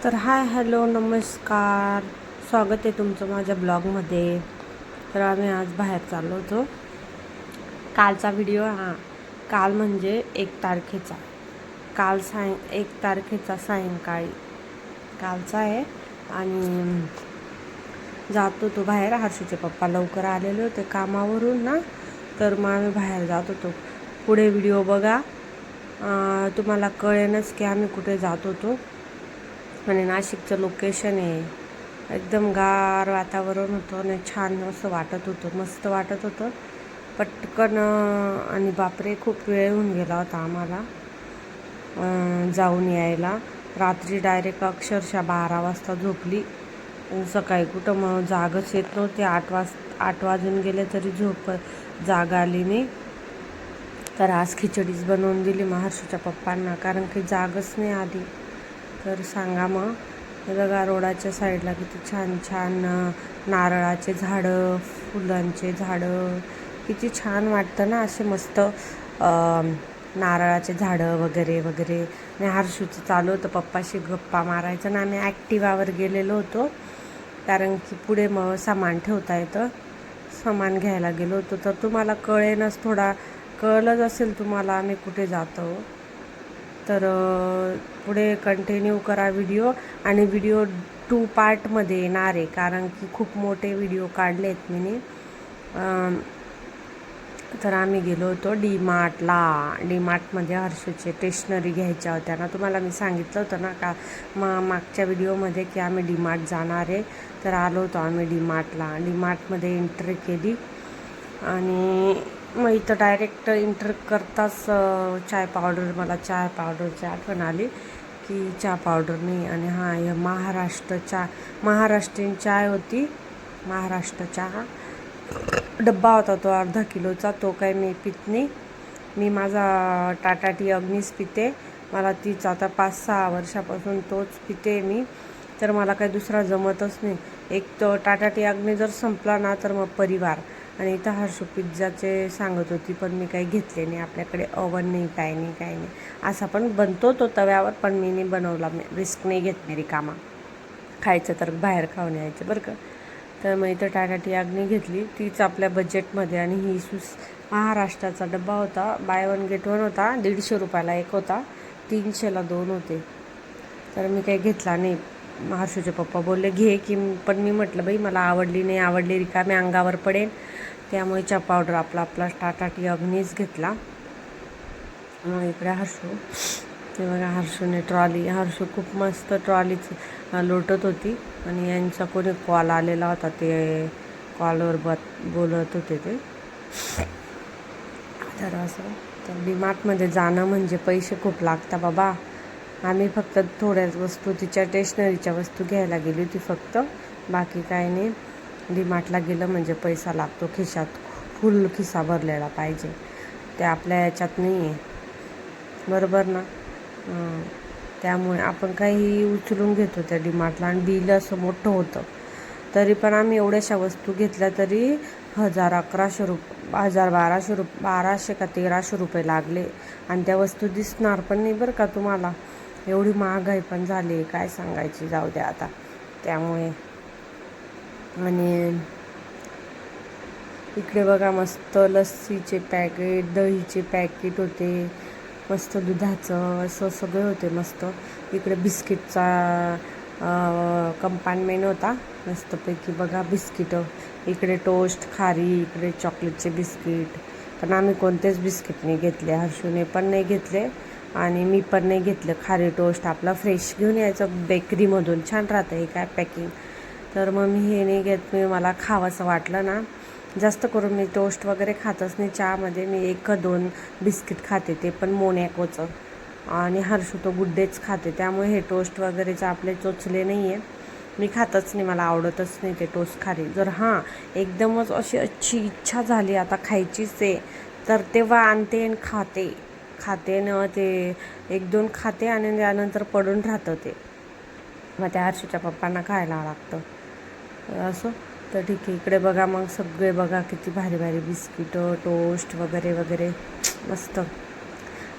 तर hi hello नमस्कार, स्वागत आहे तुमचं माझ्या ब्लॉगमध्ये. तर आम्ही आज बाहेर चाललो होतो. कालचा व्हिडिओ काल म्हणजे 1 तारखेचा, काल 1 तारखेचा सायंकाळी कालचा आहे. आणि जातो तो बाहेर. हर्षूचे पप्पा लवकर आलेले होते कामावरून ना, तर मग आम्ही बाहेर जात होतो. पुढे व्हिडिओ बघा, तुम्हाला कळेनच की आम्ही कुठे जात होतो. आणि नाशिकचं लोकेशन आहे, एकदम गार वातावरण होतं आणि छान असं वाटत होतं, मस्त वाटत होतं पटकन. आणि बापरे, खूप वेळ होऊन गेला होता आम्हाला जाऊन यायला. रात्री डायरेक्ट अक्षरशः 12 वाजता झोपली. सकाळी कुठं मग जागच येत नव्हती. 8 वाजून गेले तरी जाग आली नाही. तर आज खिचडीच बनवून दिली हर्षूच्या पप्पांना, कारण की जागच नाही आली. तर सांगा मग. हे बघा, रोडाच्या साईडला किती छान छान नारळाचे झाडं, फुलांचे झाडं, किती छान वाटतं ना असे मस्त नारळाचे झाडं वगैरे वगैरे. आणि हर्षूचं चालू होतं पप्पाशी गप्पा मारायचं ना. आम्ही ॲक्टिवावर गेलेलो होतो, कारण की पुढे मग सामान ठेवता येतं. सामान घ्यायला गेलो होतो. तर तुम्हाला कळेनच, थोडा कळलंच असेल तुम्हाला आम्ही कुठे जातो. तर पुढे कंटिन्यू करा व्हिडिओ. आणि व्हिडिओ 2 पार्टमध्ये येणार आहे, कारण की खूप मोठे व्हिडिओ काढले आहेत मी. तर आम्ही गेलो होतो डीमार्टला. डीमार्टमध्ये हर्षूचे स्टेशनरी घ्यायच्या होत्या ना. तुम्हाला मी सांगितलं होतं ना का मागच्या व्हिडिओमध्ये की आम्ही डीमार्ट जाणार आहे. तर आलो होतो आम्ही डीमार्टला. डीमार्टमध्ये एंट्री केली आणि मग इथं डायरेक्ट एंटर करताच चाय पावडर, मला चाय पावडरची आठवण आली की चहा पावडर नाही. आणि हे महाराष्ट्रीयन चाय होती. महाराष्ट्र चहा डब्बा होता, तो अर्धा किलोचा. तो काही मी पित नाही. मी माझा टाटा टी अग्नीच पिते. मला तीच आता 5-6 वर्षापासून तोच पिते मी. तर मला काही दुसरा जमतच नाही. एक तो टाटा टी अग्नी जर संपला ना, तर मग परिवार. आणि इथं हर्षू पिझ्झाचे सांगत होती, पण मी काही घेतले नाही. आपल्याकडे ओव्हन नाही, काय नाही. असा पण बनतो तो तव्यावर, पण मी नाही बनवला. मी रिस्क नाही घेत मी रिकामा. खायचं तर बाहेर खाऊन यायचं बरं का. तर मग इथं टाटा टी अग्नी घेतली, तीच आपल्या बजेटमध्ये. आणि ही महाराष्ट्राचा डब्बा होता. बाय 1 गेट 1 होता. 150 रुपयाला एक होता, 300ला 2 होते. तर मी काही घेतला नाही. हर्षूचे पप्पा बोलले घे की, पण मी म्हटलं बाई मला आवडली रिकामी अंगावर पडेल. त्यामुळे चहा पावडर आपला टाटा टी अग्नीच घेतला. मग इकडे हर्षू, ते बघा, हर्षू खूप मस्त ट्रॉलीच लोटत होती. आणि यांचा कोणी कॉल आलेला होता, ते कॉलवर बोलत होते ते. तर असं, तर डीमार्टमध्ये जाणं म्हणजे पैसे खूप लागतात बाबा. आम्ही फक्त थोड्याच वस्तू, तिच्या स्टेशनरीच्या वस्तू घ्यायला गेली होती फक्त, बाकी काही नाही. डीमार्टला गेलं म्हणजे पैसा लागतो. खिशात फुल खिसा भरलेला पाहिजे. ते आपल्या याच्यात नाही आहे, बरोबर ना. त्यामुळे आपण काही उचलून घेतो त्या डीमार्टला. आणि बिल असं मोठं होतं. तरी पण आम्ही एवढ्याशा वस्तू घेतल्या तरी 1100 रुपये, 1200 का 1300 रुपये लागले. आणि त्या वस्तू दिसणार पण नाही बरं का तुम्हाला. एवढी महागाई पण झाली, काय सांगायची, जाऊ द्या आता. त्यामुळे. आणि इकडे बघा, मस्त लस्सीचे पॅकेट, दहीचे पॅकेट होते, मस्त दुधाचं, असं सगळे होते मस्त. इकडे बिस्किटचा कंपार्टमेंट होता मस्तपैकी. बघा बिस्किटं, इकडे टोस्ट, खारी, इकडे चॉकलेटचे बिस्किट. पण आम्ही कोणतेच बिस्किट नाही घेतले. हर्षूने पण नाही घेतले आणि मी पण नाही घेतलं. खारी टोस्ट आपला फ्रेश घेऊन यायचं बेकरीमधून, छान राहतं हे काय पॅकिंग. तर मग मी हे नाही घेत. मला खावंसं वाटलं ना, जास्त करून मी टोस्ट वगैरे खातच नाही चहामध्ये. मी 1-2 बिस्किट खाते, ते पण मोनॅकोचं. आणि हर्षू तो गुड्डेच खाते. त्यामुळे हे टोस्ट वगैरेचे आपले चोचले नाही आहे, मी खातच नाही. मला आवडतच नाही ते टोस्ट खारी. जर एकदमच अशी अच्छी इच्छा झाली आता खायचीच आहे, तर तेव्हा आणते आणि खाते न ते 1-2 खाते आणि त्यानंतर पडून राहतं ते. मग त्या हर्षूच्या पप्पांना खायला लागतं असं. तर ठीक आहे. इकडे बघा मग सगळे बघा किती भारी भारी बिस्किटं, टोस्ट वगैरे वगैरे, मस्त.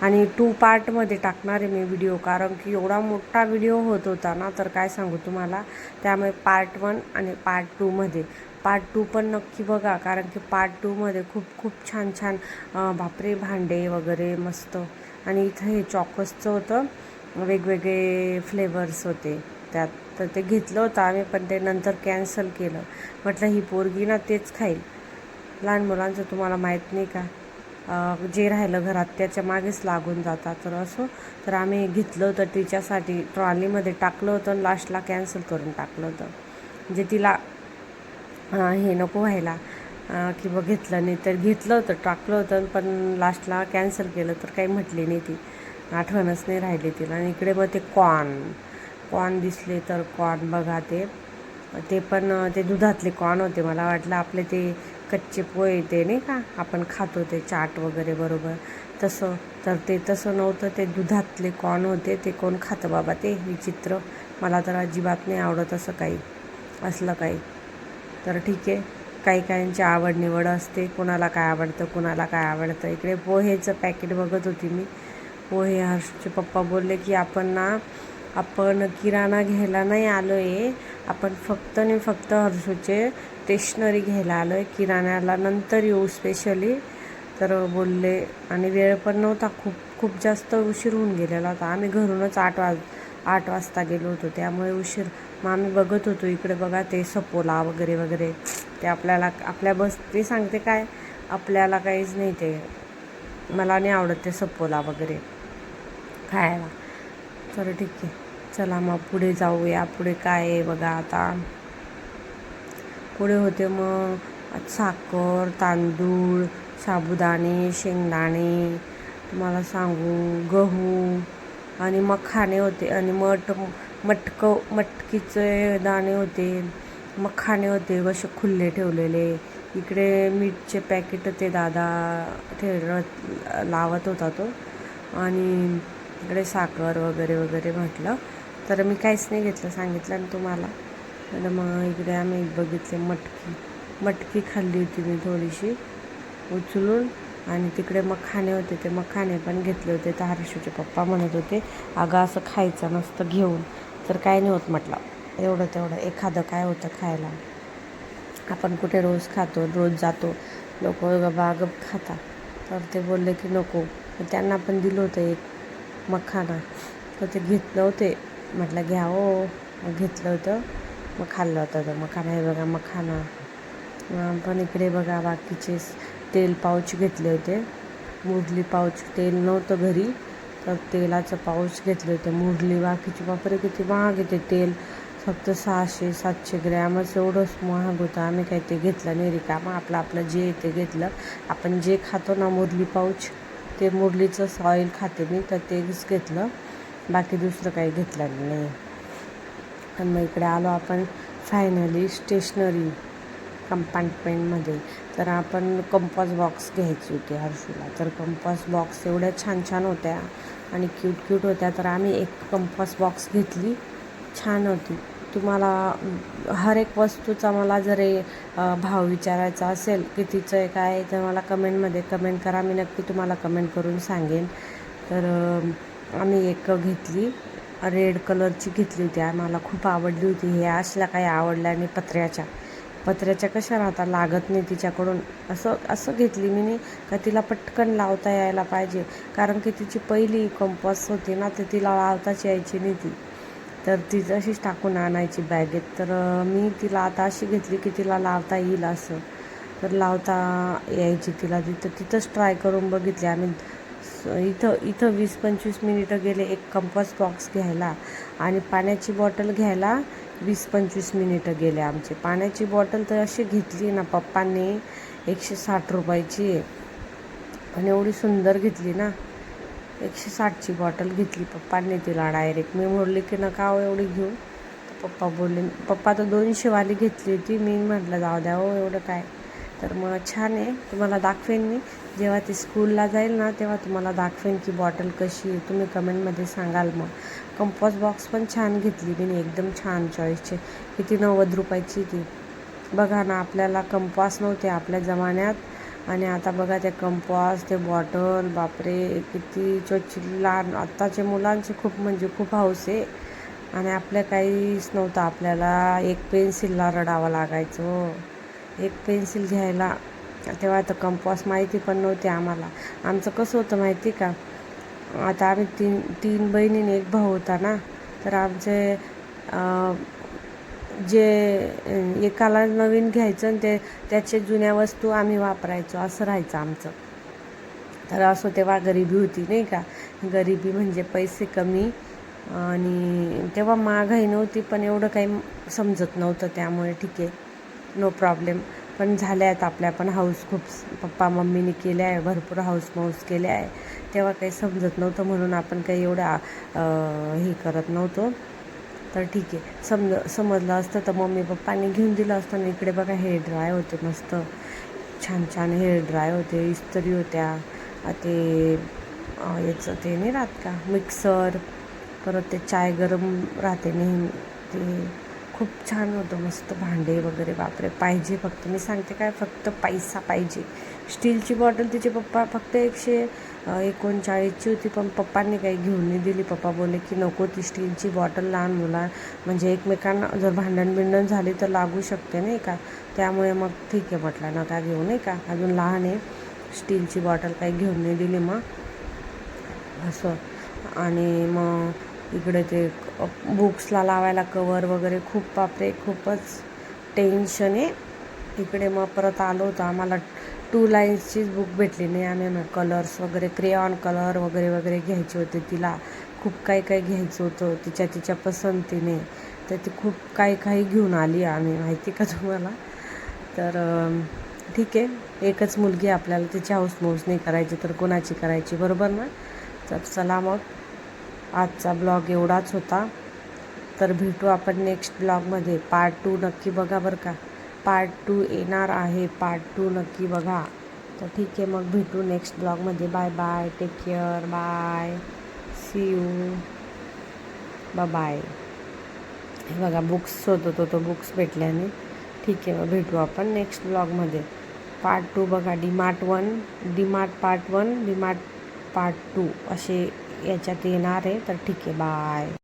आणि 2 पार्टमध्ये टाकणार आहे मी व्हिडिओ, कारण की एवढा मोठा व्हिडिओ होत होता ना, तर काय सांगू तुम्हाला. त्यामुळे पार्ट 1 आणि पार्ट 2मध्ये. पार्ट 2 पण नक्की बघा, कारण की पार्ट 2मध्ये खूप खूप छान छान बापरे भांडे वगैरे मस्त. आणि इथं हे चॉकसचं होतं, वेगवेगळे फ्लेवर्स होते त्यात, तर ते घेतलं होतं आम्ही, पण ते नंतर कॅन्सल केलं. म्हटलं ही पोरगी ना तेच खाईल. लहान मुलांचं तुम्हाला माहीत नाही का, जे राहिलं घरात त्याच्या मागेच लागून जातात. तर असो, तर आम्ही घेतलं होतं तिच्यासाठी, ट्रॉलीमध्ये टाकलं होतं आणि लास्टला कॅन्सल करून टाकलं होतं. म्हणजे तिला हे नको व्हायला की बघ घेतलं नाही, तर घेतलं होतं, टाकलं होतं, पण लास्टला कॅन्सल केलं. तर काही म्हटली नाही ती, आठवणच नाही राहिली तिला. आणि इकडे मग ते कॉर्न दिसले, तर कॉर्न बघा, ते पण ते दुधातले कॉर्न होते. मला वाटलं आपले ते कच्चे पोहे ते नाही का आपण खातो ते चाट वगैरे बरोबर तसं, तर ते तसं नव्हतं, ते दुधातले कॉर्न होते. ते कोण खातं बाबा, ते विचित्र. मला तर अजिबात नाही आवडत असं काही, असलं काही. तर ठीक आहे, काही काहींची आवड निवड असते, कुणाला काय आवडतं कुणाला काय आवडतं. इकडे पोहेचं पॅकेट बघत होती मी. पोहे, हर्षचे पप्पा बोलले की आपण किराणा घ्यायला नाही आलो आहे, आपण फक्त आणि फक्त हर्षूचे स्टेशनरी घ्यायला आलो आहे, किराण्याला नंतर येऊ स्पेशली. तर बोलले, आणि वेळ पण नव्हता, खूप जास्त उशीर होऊन गेलेला होता. आम्ही घरूनच 8 वाजता गेलो होतो, त्यामुळे उशीर. मग आम्ही बघत होतो इकडे बघा, ते सपोला वगैरे वगैरे, ते आपल्या बस ते सांगते काय, आपल्याला काहीच नाही, ते मला नाही आवडत ते सपोला वगैरे खायला. तर ठीक आहे, चला मग पुढे जाऊया. पुढे काय आहे बघा आता. पुढे होते मग साखर, तांदूळ, साबुदाणे, शेंगदाणे, तुम्हाला सांगू गहू, आणि मखाणे होते, आणि मटकीचे दाणे होते, मखाणे होते असे खुल्ले ठेवलेले. इकडे मीठचे पॅकेट ते दादा लावत होता तो, आणि इकडे साखर वगैरे वगैरे म्हटलं. तर मी काहीच नाही घेतलं, सांगितलं ना तुम्हाला. तर मग इकडे आम्ही बघितले मटकी खाल्ली होती मी थोडीशी उचलून, आणि तिकडे मखाणे होते, ते मखाणे पण घेतले होते. तर हर्षूचे पप्पा म्हणत होते, अगं असं खायचं नसतं घेऊन. तर काय नाही होत म्हटलं, एवढं तेवढं एखादं काय होतं खायला, आपण कुठे रोज खातो, रोज जातो, लोक बागप खातात. तर ते बोलले की नको. त्यांना पण दिलं होतं एक मखाना, तर ते घेत नव्हते. म्हटलं घ्या हो, घेतलं होतं, मग खाल्लं होतं तर मखाना. हे बघा मखाना. पण इकडे बघा बाकीचे तेल पाऊच घेतले होते, मुरली पाऊच. तेल नव्हतं घरी, तर तेलाचं पाऊच घेतले होते मुरली. बाकीचे बापरे किती महाग येते तेल, फक्त 600-700 ग्रॅमच, एवढंच महाग होतं. आम्ही काही ते घेतलं नाही, रिकामं आपलं जे ते घेतलं. आपण जे खातो ना मुरली पाऊच, ते मुरलीचंच ऑइल खाते मी, तर तेच घेतलं, बाकी दुसरं काही घेतलं नाही. आणि मग इकडे आलो आपण फायनली स्टेशनरी कंपार्टमेंटमध्ये. तर आपण कंपास बॉक्स घ्यायची होती हर्षूला. तर कंपास बॉक्स एवढ्या छान छान होत्या आणि क्यूट होत्या. तर आम्ही एक कंपास बॉक्स घेतली, छान होती. तुम्हाला हर एक वस्तूचा मला जर भाव विचारायचा असेल कितीचं आहे काय, तर मला कमेंटमध्ये कमेंट करा, मी नक्की तुम्हाला कमेंट करून सांगेन. तर आम्ही एक घेतली, रेड कलरची घेतली होती, आम्हाला खूप आवडली होती. हे असल्या काही आवडल्या आणि पत्र्याच्या कशा राहतात, लागत नाही तिच्याकडून, असं घेतली मी नाही का तिला पटकन लावता यायला पाहिजे, कारण की तिची पहिली कंपास होती ना, तर तिला लावताच यायची नाही ती, तर ती तशीच टाकून आणायची बॅगेत. तर मी तिला आता अशी घेतली की तिला लावता येईल असं, तर लावता यायची तिला. तिथंच ट्राय करून बघितले आम्ही. इथं 20-25 मिनिटं गेले एक कंपास बॉक्स घ्यायला, आणि पाण्याची बॉटल घ्यायला 20-25 मिनिटं गेले आमचे. पाण्याची बॉटल तर अशी घेतली ना पप्पांनी, 160 रुपयाची आहे, पण एवढी सुंदर घेतली ना, 160ची बॉटल घेतली पप्पांनी तिला डायरेक्ट. मी बोलले की नका हो एवढी घेऊ, पप्पा बोलले, पप्पा तर 200वाली घेतली होती. मी म्हटलं जाऊ द्या हो एवढं काय. तर मग छान आहे, तुम्हाला दाखवेन मी जेव्हा ती स्कूलला जाईल ना, तेव्हा तुम्हाला दाखवेन की बॉटल कशी आहे, तुम्ही कमेंटमध्ये सांगाल. मग कंपास बॉक्स पण छान घेतली मी, एकदम छान चॉईसचे. किती 90 रुपयाची ती. बघा ना, आपल्याला कंपास नव्हते आपल्या जमान्यात, आणि आता बघा ते कंपॉस, ते बॉटल, बापरे किती लहान आत्ताच्या मुलांची खूप म्हणजे खूप हौस आहे. आणि आपल्या काहीच नव्हतं, आपल्याला एक पेन्सिलला रडावं लागायचं. एक पेन्सिल घ्यायला तेव्हा तर कंपॉस माहिती पण नव्हती आम्हाला. आमचं कसं होतं माहिती का, आता आम्ही तीन बहिणीने एक भाऊ होता ना, तर आमचे जे एकाला नवीन घ्यायचं आणि त्याचे जुन्या वस्तू आम्ही वापरायचो, असं राहायचं आमचं. तर असं तेव्हा गरिबी होती नाही का, गरिबी म्हणजे पैसे कमी आणि तेव्हा महागाई नव्हती, पण एवढं काही समजत नव्हतं, त्यामुळे ठीक आहे, नो प्रॉब्लेम. पण झाल्या आहेत आपल्या पण हाऊस खूप, पप्पा मम्मीने केल्या आहे, भरपूर हाऊस माऊस केल्या आहे. तेव्हा काही समजत नव्हतं म्हणून आपण काही एवढं हे करत नव्हतो. तर ठीक आहे, समजलं असतं तर मम्मी पप्पांनी घेऊन दिलं असतं ना. इकडे बघा हेअर ड्राय होते, मस्त छान छान हेअर ड्राय होते, इस्त्री होत्या, ते याचं ते नाही राहत का मिक्सर, परत ते चाय गरम राहते नेहमी, ते खूप छान होतं, मस्त भांडे वगैरे. बापरे, पाहिजे फक्त, मी सांगते काय, फक्त पैसा पाहिजे. स्टीलची बॉटल तिचे पप्पा फक्त 139ची होती, पण पप्पांनी काही घेऊन नाही दिली. पप्पा बोलले की नको ती स्टीलची बॉटल, लहान मुला म्हणजे एकमेकांना जर भांडण झाली तर लागू शकते नाही का, त्यामुळे मग ठीक आहे म्हटलं नका घेऊ नाही का, अजून लहान आहे. स्टीलची बॉटल काही घेऊन नाही दिली मग असं. आणि मग इकडे ते बुक्सला लावायला कवर वगैरे खूप, बापरे खूपच टेन्शन आहे इकडे. मग परत आलो होतो, आम्हाला 2 लाईन्सचीच बुक भेटली नाही. आम्ही मग कलर्स वगैरे, क्रेयॉन कलर वगैरे वगैरे घ्यायचे होते तिला, खूप काही घ्यायचं होतं तिच्या पसंतीने. तर ती खूप काही घेऊन आली आम्ही, माहिती का तुम्हाला. तर ठीक आहे, एकच मुलगी आपल्याला, तिची हाऊसमौस नाही करायची तर कोणाची करायची, बरोबर ना. तर चला मग, आजचा ब्लॉग एवढाच होता. तर भेटू आपण नेक्स्ट ब्लॉगमध्ये. पार्ट 2 नक्की बघा बरं का, पार्ट 2 येणार आहे, पार्ट 2 नक्की बघा. तर ठीक आहे, मग भेटू नेक्स्ट ब्लॉगमध्ये. Bye bye, take care, bye, see you, bye. हे बघा बुक्स शोधत होतो, बुक्स भेटल्याने. ठीक आहे, मग भेटू आपण नेक्स्ट ब्लॉगमध्ये. पार्ट 2 बघा, डीमार्ट पार्ट 1, डीमार्ट पार्ट 2 असे याच्यात येणार आहे. तर ठीक आहे, बाय.